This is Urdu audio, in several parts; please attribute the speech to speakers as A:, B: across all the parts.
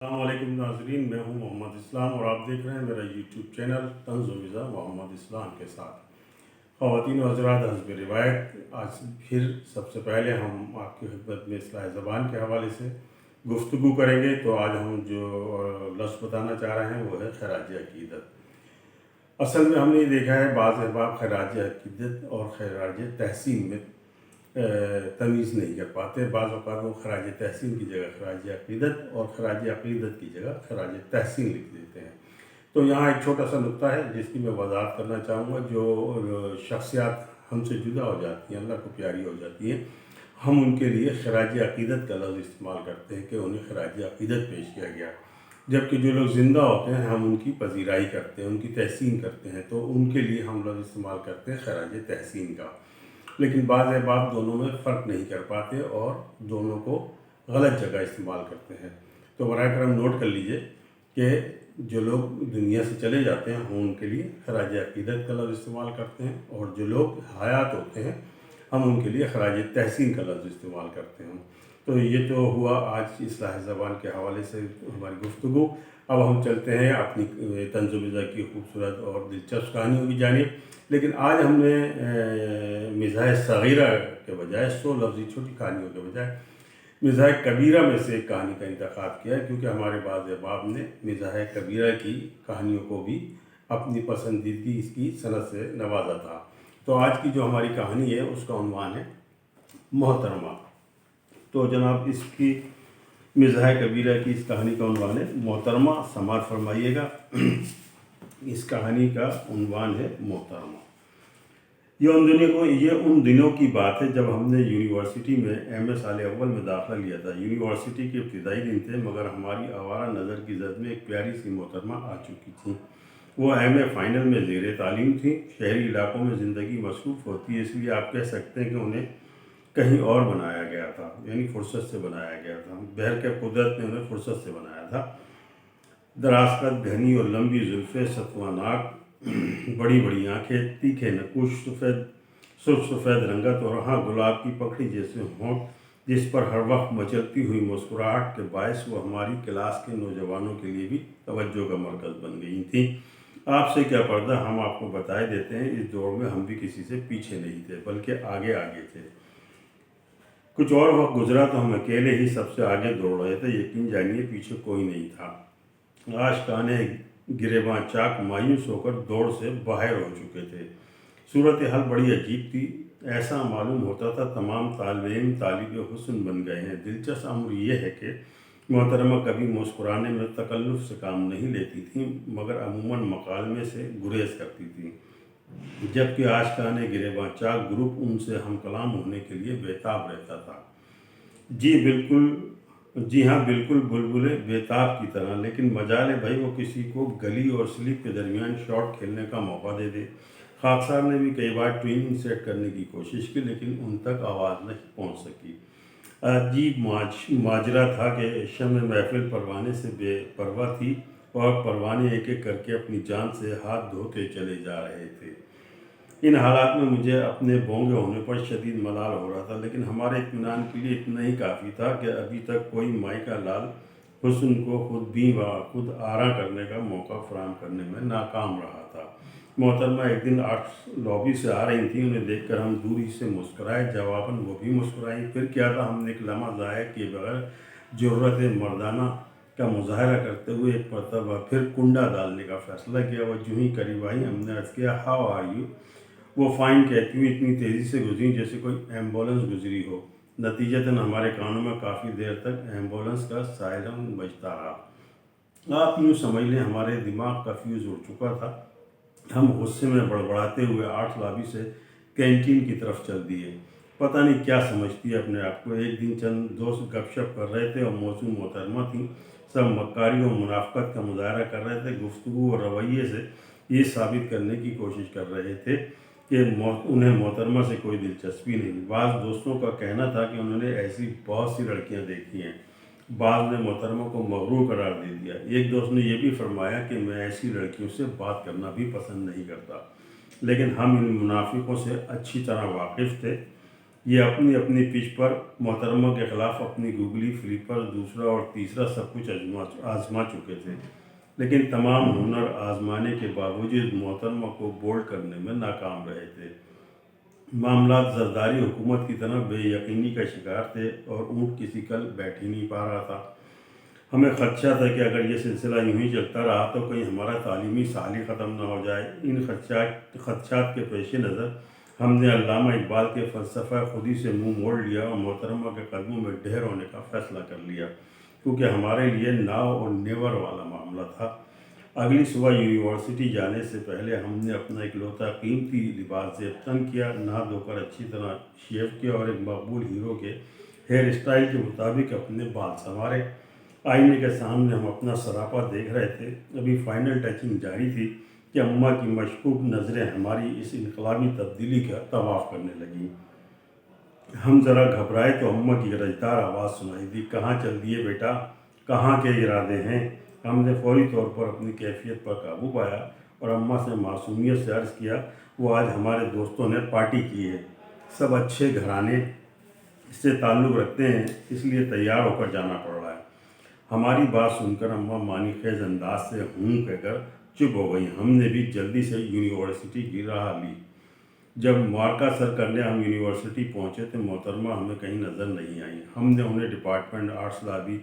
A: السلام علیکم ناظرین، میں ہوں محمد اسلام اور آپ دیکھ رہے ہیں میرا یوٹیوب چینل طنز و مزاح محمد اسلام کے ساتھ۔ خواتین و حضرات، حسب روایت آج پھر سب سے پہلے ہم آپ کی خدمت میں اصلاح زبان کے حوالے سے گفتگو کریں گے۔ تو آج ہم جو لفظ بتانا چاہ رہے ہیں وہ ہے خراج عقیدت۔ اصل میں ہم نے یہ دیکھا ہے بعض احباب خراج عقیدت اور خراج تحسین میں تمیز نہیں کر پاتے۔ بعض اوقات وہ خراج تحسین کی جگہ خراج عقیدت اور خراج عقیدت کی جگہ خراج تحسین لکھ دیتے ہیں۔ تو یہاں ایک چھوٹا سا نقطہ ہے جس کی میں وضاحت کرنا چاہوں گا۔ جو شخصیات ہم سے جدا ہو جاتی ہیں، اللہ کو پیاری ہو جاتی ہیں، ہم ان کے لیے خراج عقیدت کا لفظ استعمال کرتے ہیں کہ انہیں خراج عقیدت پیش کیا گیا، جبکہ جو لوگ زندہ ہوتے ہیں ہم ان کی پذیرائی کرتے ہیں، ان کی تحسین کرتے ہیں، تو ان کے لیے ہم لفظ استعمال کرتے ہیں خراج تحسین کا۔ لیکن بعض احباب دونوں میں فرق نہیں کر پاتے اور دونوں کو غلط جگہ استعمال کرتے ہیں۔ تو براہ کرم نوٹ کر لیجئے کہ جو لوگ دنیا سے چلے جاتے ہیں ہم ان کے لیے خراج عقیدت کا لفظ استعمال کرتے ہیں، اور جو لوگ حیات ہوتے ہیں ہم ان کے لیے خراج تحسین کا لفظ استعمال کرتے ہیں۔ تو یہ تو ہوا آج اصلاح زبان کے حوالے سے ہماری گفتگو۔ اب ہم چلتے ہیں اپنی طنز و مزاح کی خوبصورت اور دلچسپ کہانیوں کی جانب۔ لیکن آج ہم نے مزاح صغیرہ کے بجائے 100 لفظی چھوٹی کہانیوں کے بجائے مزاح کبیرہ میں سے ایک کہانی کا انتخاب کیا ہے، کیونکہ ہمارے بعض احباب نے مزاح کبیرہ کی کہانیوں کو بھی اپنی پسندیدگی اس کی صنعت سے نوازا تھا۔ تو آج کی جو ہماری کہانی ہے اس کا عنوان ہے محترمہ۔ تو جناب اس کی مزاح کبیرہ کی اس کہانی کا عنوان ہے محترمہ، سماعت فرمائیے گا۔ اس کہانی کا عنوان ہے محترمہ۔ یہ ان دنوں کی بات ہے جب ہم نے یونیورسٹی میں ایم اے سال اول میں داخلہ لیا تھا۔ یونیورسٹی کے ابتدائی دن تھے، مگر ہماری آوارہ نظر کی زد میں ایک پیاری سی محترمہ آ چکی تھیں۔ وہ ایم اے فائنل میں زیر تعلیم تھیں۔ شہری علاقوں میں زندگی مصروف ہوتی ہے، اس لیے آپ کہہ سکتے ہیں کہ انہیں کہیں اور بنایا گیا تھا، یعنی فرصت سے بنایا گیا تھا۔ بہر کے قدرت نے انہیں فرصت سے بنایا تھا۔ دراز قد، گھنی اور لمبی زلفیں، ستواں ناک، بڑی بڑی آنکھیں، تیکھے نکوش، سرخ سفید رنگت اور ہاں گلاب کی پکڑی جیسے ہونٹ، جس پر ہر وقت مچلتی ہوئی مسکراہٹ کے باعث وہ ہماری کلاس کے نوجوانوں کے لیے بھی توجہ کا مرکز بن گئی تھیں۔ آپ سے کیا پردہ، ہم آپ کو بتائے دیتے ہیں، اس دوڑ میں ہم بھی کسی سے پیچھے نہیں تھے بلکہ آگے آگے تھے۔ کچھ اور وقت گزرا تو ہم اکیلے ہی سب سے آگے دوڑ رہے تھے، یقین جانیے پیچھے کوئی نہیں تھا۔ عاشقانے گریباں چاک مایوس ہو کر دوڑ سے باہر ہو چکے تھے۔ صورتحال بڑی عجیب تھی، ایسا معلوم ہوتا تھا تمام طالب علم طالب حسن بن گئے ہیں۔ دلچسپ امر یہ ہے کہ محترمہ کبھی مسکرانے میں تکلف سے کام نہیں لیتی تھیں، مگر عموماً مکالمے سے گریز کرتی تھیں، جبکہ عاشقانے گریباں چاک گروپ ان سے ہم کلام ہونے کے لیے بےتاب رہتا تھا۔ جی ہاں، بالکل بلبلے بےتاب کی طرح۔ لیکن مجال ہے بھائی وہ کسی کو گلی اور سلپ کے درمیان شاٹ کھیلنے کا موقع دے دے۔ خاکسار نے بھی کئی بار ٹوئننگ سیٹ کرنے کی کوشش کی، لیکن ان تک آواز نہیں پہنچ سکی۔ عجیب ماجرا تھا کہ شمع محفل پروانے سے بے پرواہ تھی، اور پروانے ایک ایک کر کے اپنی جان سے ہاتھ دھوتے چلے جا رہے تھے۔ ان حالات میں مجھے اپنے بونگے ہونے پر شدید ملال ہو رہا تھا، لیکن ہمارے اطمینان کے لیے اتنا ہی کافی تھا کہ ابھی تک کوئی مائکہ لال حسن کو خود بیں و خود آراں کرنے کا موقع فراہم کرنے میں ناکام رہا تھا۔ محترمہ ایک دن آرٹس لابی سے آ رہی تھیں، انہیں دیکھ کر ہم دوری سے مسکرائے، جواباً وہ بھی مسکرائیں۔ پھر کیا تھا، ہم نے ایک لمحہ ضائع کیے بغیر جرأت مردانہ کا مظاہرہ کرتے ہوئے ایک مرتبہ پھر کنڈا ڈالنے کا فیصلہ کیا۔ وہ جو ہی قریب آئی ہم نے عرض کیا، ہاؤ آر یو؟ وہ فائن کہتی ہوئی اتنی تیزی سے گزری جیسے کوئی ایمبولنس گزری ہو۔ نتیجتاً ہمارے کانوں میں کافی دیر تک ایمبولنس کا سائرن بجتا رہا۔ آپ یوں سمجھ لیں ہمارے دماغ کا فیوز اڑ چکا تھا۔ ہم غصے میں بڑبڑاتے ہوئے آرٹس لابی سے کینٹین کی طرف چل دیے۔ پتہ نہیں کیا سمجھتی ہے اپنے آپ کو۔ ایک دن چند دوست گپ شپ کر رہے تھے اور موضوع محترمہ تھیں۔ سب مکاری اور منافقت کا مظاہرہ کر رہے تھے، گفتگو اور رویے سے یہ ثابت کرنے کی کوشش کر رہے تھے کہ انہیں محترمہ سے کوئی دلچسپی نہیں۔ بعض دوستوں کا کہنا تھا کہ انہوں نے ایسی بہت سی لڑکیاں دیکھی ہیں، بعض نے محترمہ کو مغرور قرار دے دیا۔ ایک دوست نے یہ بھی فرمایا کہ میں ایسی لڑکیوں سے بات کرنا بھی پسند نہیں کرتا، لیکن ہم ان منافقوں سے اچھی طرح واقف تھے۔ یہ اپنی اپنی پچ پر محترمہ کے خلاف اپنی گوگلی فلیپر دوسرا اور تیسرا سب کچھ آزما چکے تھے، لیکن تمام ہنر آزمانے کے باوجود محترمہ کو بولڈ کرنے میں ناکام رہے تھے۔ معاملات زرداری حکومت کی طرح بے یقینی کا شکار تھے اور اونٹ کسی کل بیٹھ ہی نہیں پا رہا تھا۔ ہمیں خدشہ تھا کہ اگر یہ سلسلہ یوں ہی چلتا رہا تو کہیں ہمارا تعلیمی سال ہی ختم نہ ہو جائے۔ ان خدشات کے پیش نظر ہم نے علامہ اقبال کے فلسفہ خودی سے منہ موڑ لیا اور محترمہ کے قدموں میں ڈھیر ہونے کا فیصلہ کر لیا، کیونکہ ہمارے لیے ناؤ اور نیور والا معاملہ تھا۔ اگلی صبح یونیورسٹی جانے سے پہلے ہم نے اپنا اکلوتا قیمتی لباس زیب تن کیا، نہا دھو کر اچھی طرح شیو کیا اور ایک مقبول ہیرو کے ہیئر اسٹائل کے مطابق اپنے بال سنوارے۔ آئینے کے سامنے ہم اپنا سراپا دیکھ رہے تھے۔ ابھی فائنل ٹچنگ جاری تھی کہ اماں کی مشکوک نظریں ہماری اس انقلابی تبدیلی کا طواف کرنے لگیں۔ ہم ذرا گھبرائے تو اماں کی گرجدار آواز سنائی دی، "کہاں چل دیے بیٹا؟ کہاں کے ارادے ہیں؟" ہم نے فوری طور پر اپنی کیفیت پر قابو پایا اور اماں سے معصومیت سے عرض کیا، "وہ آج ہمارے دوستوں نے پارٹی کی ہے، سب اچھے گھرانے سے تعلق رکھتے ہیں، اس لیے تیار ہو کر جانا پڑ رہا ہے۔" ہماری بات سن کر اماں معنی خیز انداز سے ہوں کہہ کر چپ ہو گئیں۔ ہم نے بھی جلدی سے یونیورسٹی کی راہ لی۔ جب معرکہ سر کرنے ہم یونیورسٹی پہنچے تو محترمہ ہمیں کہیں نظر نہیں آئیں۔ ہم نے انہیں ڈپارٹمنٹ، آرٹس لابی،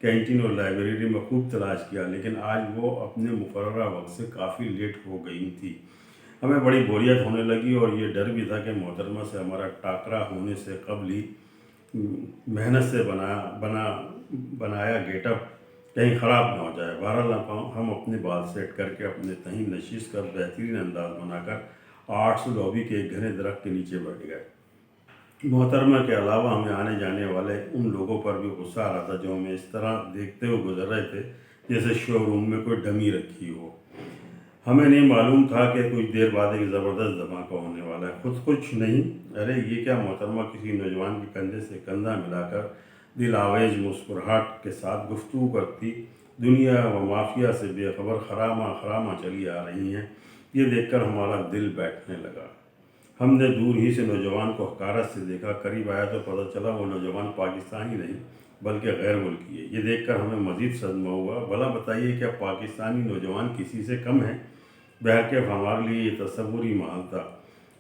A: کینٹین اور لائبریری میں خوب تلاش کیا، لیکن آج وہ اپنے مقررہ وقت سے کافی لیٹ ہو گئی تھی۔ ہمیں بڑی بوریت ہونے لگی اور یہ ڈر بھی تھا کہ محترمہ سے ہمارا ٹاکرا ہونے سے قبل ہی محنت سے بنایا گیٹ اپ کہیں خراب نہ ہو جائے۔ بہرحال ہم اپنے بال سیٹ کر کے اپنے تہیں نشست کر بہترین انداز بنا کر آرٹس لابی کے ایک گھنے درخت کے نیچے بیٹھ گئے۔ محترمہ کے علاوہ ہمیں آنے جانے والے ان لوگوں پر بھی غصہ آ رہا تھا جو ہمیں اس طرح دیکھتے ہوئے گزر رہے تھے جیسے شو روم میں کوئی ڈمی رکھی ہو۔ ہمیں نہیں معلوم تھا کہ کچھ دیر بعد ایک زبردست دھماکہ ہونے والا ہے۔ خود کچھ نہیں، ارے یہ کیا! محترمہ کسی نوجوان کے کندھے سے کندھا ملا کر دل آویز مسکراہٹ کے ساتھ گفتگو کرتی دنیا و مافیا سے بے خبر خرامہ چلی آ رہی ہیں۔ یہ دیکھ کر ہمارا دل بیٹھنے لگا۔ ہم نے دور ہی سے نوجوان کو حقارت سے دیکھا، قریب آیا تو پتہ چلا وہ نوجوان پاکستانی نہیں بلکہ غیر ملکی ہے۔ یہ دیکھ کر ہمیں مزید صدمہ ہوا۔ بھلا بتائیے کیا پاکستانی نوجوان کسی سے کم ہے؟ بہرکیف ہمارے لیے یہ تصور ہی محال تھا۔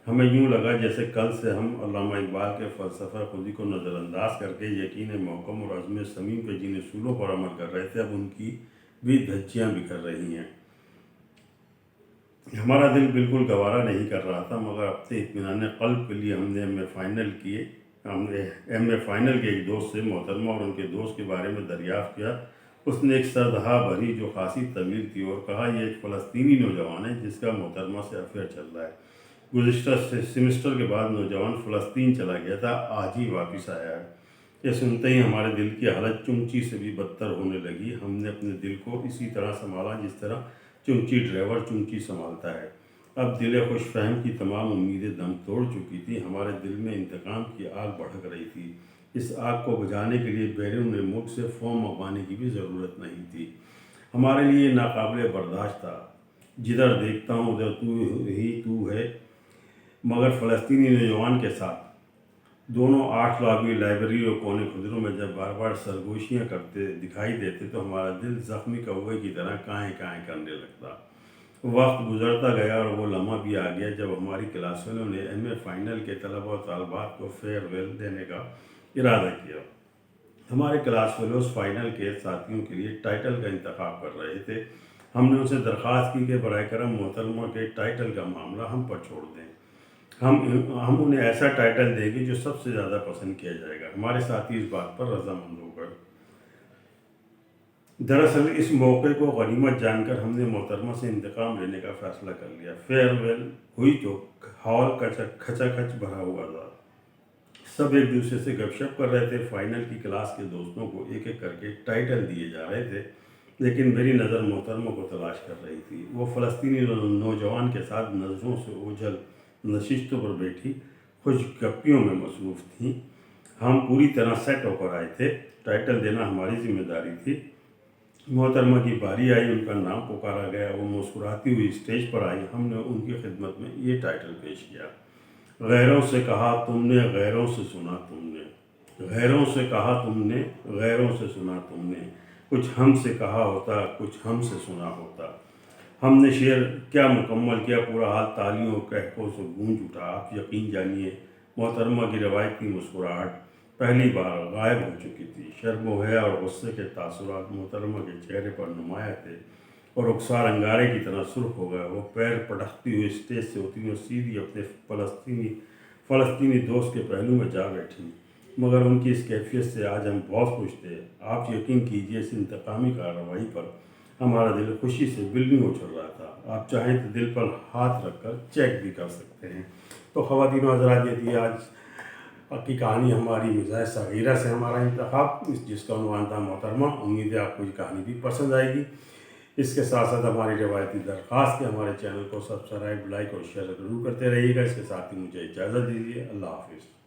A: ہمیں یوں لگا جیسے کل سے ہم علامہ اقبال کے فلسفہ خودی کو نظر انداز کر کے یقین محکم اور عزم صمیم کے جن اصولوں پر عمل کر رہے تھے اب ان کی بھی دھجیاں بکھر رہی ہیں۔ ہمارا دل بالکل گوارا نہیں کر رہا تھا، مگر اپنے اطمینان قلب کے لیے ہم نے ایم اے فائنل کے ایک دوست سے محترمہ اور ان کے دوست کے بارے میں دریافت کیا۔ اس نے ایک سردہا بھری جو خاصی طویل تھی اور کہا، یہ ایک فلسطینی نوجوان ہے جس کا محترمہ سے افیئر چل رہا ہے۔ گزشتہ سیمسٹر کے بعد نوجوان فلسطین چلا گیا تھا، آج ہی واپس آیا ہے۔ یہ سنتے ہی ہمارے دل کی حالت چمچی سے بھی بدتر ہونے لگی۔ ہم نے اپنے دل کو اسی طرح سنبھالا جس طرح چمچی ڈرائیور چمچی سنبھالتا ہے۔ اب دل خوش فہم کی تمام امیدیں دم توڑ چکی تھی۔ ہمارے دل میں انتقام کی آگ بھڑک رہی تھی۔ اس آگ کو بجھانے کے لیے بیرون ملک سے فوم منگوانے کی بھی ضرورت نہیں تھی۔ ہمارے لیے ناقابل برداشت تھا۔ جدھر دیکھتا ہوں ادھر تو ہے، مگر فلسطینی نوجوان کے ساتھ دونوں آرٹ لابی، لائبریری اور کونے خدروں میں جب بار بار سرگوشیاں کرتے دکھائی دیتے تو ہمارا دل زخمی کوے کی طرح کائیں کائیں کرنے لگتا۔ وقت گزرتا گیا اور وہ لمحہ بھی آ گیا جب ہماری کلاس والوں نے ایم اے فائنل کے طلبہ و طالبات کو فیئر ویل دینے کا ارادہ کیا۔ ہمارے کلاس فیلوز فائنل کے ساتھیوں کے لیے ٹائٹل کا انتخاب کر رہے تھے۔ ہم نے ان سے درخواست کی کہ براہ کرم محترمہ کے ٹائٹل کا معاملہ ہم پر چھوڑ دیں۔ ہم انہیں ایسا ٹائٹل دیں گے جو سب سے زیادہ پسند کیا جائے گا۔ ہمارے ساتھی اس بات پر رضامند ہو گئے۔ دراصل اس موقع کو غنیمت جان کر ہم نے محترمہ سے انتقام لینے کا فیصلہ کر لیا۔ فیئر ویل ہوئی تو ہال کھچا کھچ بھرا ہوا تھا۔ سب ایک دوسرے سے گپ شپ کر رہے تھے۔ فائنل کی کلاس کے دوستوں کو ایک ایک کر کے ٹائٹل دیے جا رہے تھے، لیکن میری نظر محترمہ کو تلاش کر رہی تھی۔ وہ فلسطینی نوجوان کے ساتھ نظروں سے اوجھل نشستوں پر بیٹھی خوش گپیوں میں مصروف تھیں۔ ہم پوری طرح سیٹ ہو کر آئے تھے، ٹائٹل دینا ہماری ذمہ داری تھی۔ محترمہ کی باری آئی، ان کا نام پکارا گیا، وہ مسکراتی ہوئی اسٹیج پر آئی۔ ہم نے ان کی خدمت میں یہ ٹائٹل پیش کیا، غیروں سے کہا تم نے غیروں سے سنا تم نے، غیروں سے کہا تم نے غیروں سے سنا تم نے، کچھ ہم سے کہا ہوتا کچھ ہم سے سنا ہوتا۔ ہم نے شعر کیا مکمل کیا، پورا حال تالیوں و کہکوں سے گونج اٹھا۔ آپ یقین جانیے محترمہ کی روایت کی مسکراہٹ پہلی بار غائب ہو چکی تھی۔ شرم و حیا اور غصے کے تاثرات محترمہ کے چہرے پر نمایاں تھے اور رخسار انگارے کی طرح سرخ ہو گئے۔ وہ پیر پٹکتی ہوئی اسٹیج سے ہوتی ہوئی سیدھی اپنے فلسطینی دوست کے پہلو میں جا بیٹھی، مگر ان کی اس کیفیت سے آج ہم بہت خوش تھے۔ آپ یقین کیجیے اس انتقامی کارروائی پر ہمارا دل خوشی سے بلند اچھل رہا تھا۔ آپ چاہیں تو دل پر ہاتھ رکھ کر چیک بھی کر سکتے ہیں۔ تو خواتین و حضرات، یہ تھی آج کی کہانی، ہماری مزاح صغیرہ سے ہمارا انتخاب، جس کا عنوان تھا محترمہ۔ امید ہے آپ کو یہ کہانی بھی پسند آئے گی۔ اس کے ساتھ ساتھ ہماری روایتی درخواست کہ ہمارے چینل کو سبسکرائب، لائک اور شیئر ضرور کرتے رہیے گا۔ اس کے ساتھ ہی مجھے اجازت دیجیے۔ اللہ حافظ۔